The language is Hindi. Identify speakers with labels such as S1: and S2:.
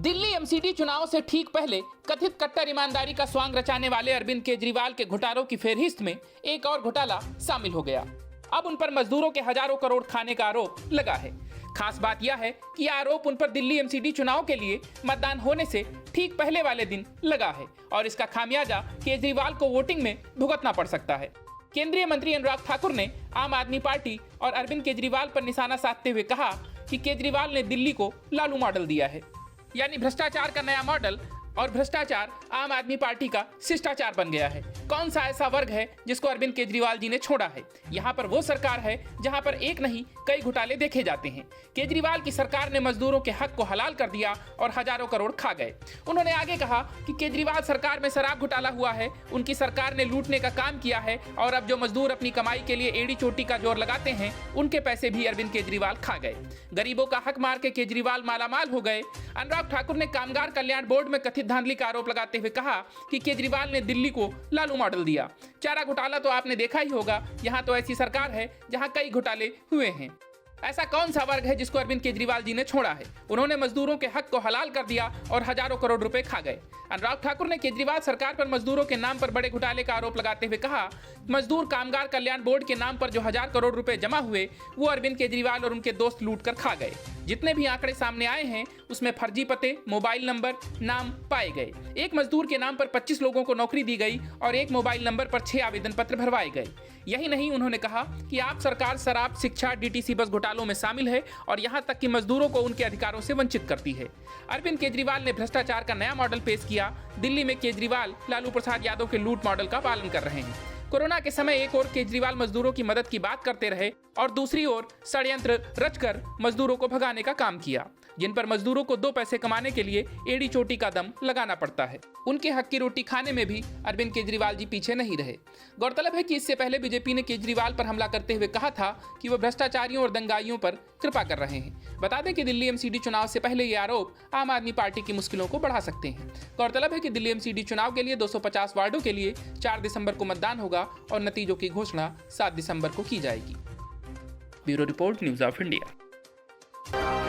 S1: दिल्ली एमसीडी चुनाव से ठीक पहले कथित कट्टर ईमानदारी का स्वांग रचाने वाले अरविंद केजरीवाल के घोटालों की फेहरिस्त में एक और घोटाला शामिल हो गया। अब उन पर मजदूरों के हजारों करोड़ खाने का आरोप लगा है। खास बात यह है कि यह आरोप उन पर दिल्ली एमसीडी चुनाव के लिए मतदान होने से ठीक पहले वाले दिन लगा है और इसका खामियाजा केजरीवाल को वोटिंग में भुगतना पड़ सकता है। केंद्रीय मंत्री अनुराग ठाकुर ने आम आदमी पार्टी और अरविंद केजरीवाल पर निशाना साधते हुए कहा कि केजरीवाल ने दिल्ली को लालू मॉडल दिया है, यानी भ्रष्टाचार का नया मॉडल, और भ्रष्टाचार आम आदमी पार्टी का शिष्टाचार बन गया है। कौन सा ऐसा वर्ग है जिसको अरविंद केजरीवाल जी ने छोड़ा है? यहाँ पर वो सरकार है जहाँ पर एक नहीं कई घोटाले देखे जाते हैं। केजरीवाल की सरकार ने मजदूरों के हक को हलाल कर दिया और हजारों करोड़ खा गए। उन्होंने आगे कहा कि केजरीवाल सरकार में शराब घोटाला हुआ है, उनकी सरकार ने लूटने का काम किया है और अब जो मजदूर अपनी कमाई के लिए एड़ी चोटी का जोर लगाते हैं उनके पैसे भी अरविंद केजरीवाल खा गए। गरीबों का हक मार के केजरीवाल मालामाल हो गए। अनुराग ठाकुर ने कामगार कल्याण बोर्ड में कथित धांधली का आरोप लगाते हुए कहा कि केजरीवाल ने दिल्ली को लालू मॉडल दिया। चारा घोटाला तो आपने देखा ही होगा, यहाँ तो ऐसी सरकार है जहाँ कई घोटाले हुए हैं। ऐसा कौन सा वर्ग है जिसको अरविंद केजरीवाल जी ने छोड़ा है? उन्होंने मजदूरों के हक को हलाल कर दिया और हजारों करोड़ रुपए खा गए। अनुराग ठाकुर ने केजरीवाल सरकार पर मजदूरों के नाम पर बड़े घोटाले का आरोप लगाते हुए कहा, मजदूर कामगार कल्याण बोर्ड के नाम पर जो 1000 करोड़ रुपए जमा हुए वो अरविंद केजरीवाल और उनके दोस्त लूट कर खा गए। जितने भी आंकड़े सामने आए हैं उसमें फर्जी पते, मोबाइल नंबर, नाम पाए गए। एक मजदूर के नाम पर 25 लोगों को नौकरी दी गई और एक मोबाइल नंबर पर 6 आवेदन पत्र भरवाए गए। यही नहीं, उन्होंने कहा कि आप सरकार शराब, शिक्षा, डीटीसी बस घोटालों में शामिल है और यहां तक कि मजदूरों को उनके अधिकारों से वंचित करती है। अरविंद केजरीवाल ने भ्रष्टाचार का नया मॉडल पेश किया। दिल्ली में केजरीवाल लालू प्रसाद यादव के लूट मॉडल का पालन कर रहे हैं। कोरोना के समय एक ओर केजरीवाल मजदूरों की मदद की बात करते रहे और दूसरी ओर षड्यंत्र रचकर मजदूरों को भगाने का काम किया, जिन पर मजदूरों को 2 पैसे कमाने के लिए एड़ी चोटी का दम लगाना पड़ता है। उनके हक की रोटी खाने में भी अरविंद केजरीवाल जी पीछे नहीं रहे। गौरतलब है कि इससे पहले बीजेपी ने केजरीवाल पर हमला करते हुए कहा था कि वह भ्रष्टाचारियों और दंगाइयों पर कृपा कर रहे हैं। बता दें कि दिल्ली एमसीडी चुनाव से पहले ये आरोप आम आदमी पार्टी की मुश्किलों को बढ़ा सकते हैं। गौरतलब है कि दिल्ली एमसीडी चुनाव के लिए 250 वार्डों के लिए 4 दिसंबर को मतदान होगा और नतीजों की घोषणा 7 दिसंबर को की जाएगी। Bureau report, news of India.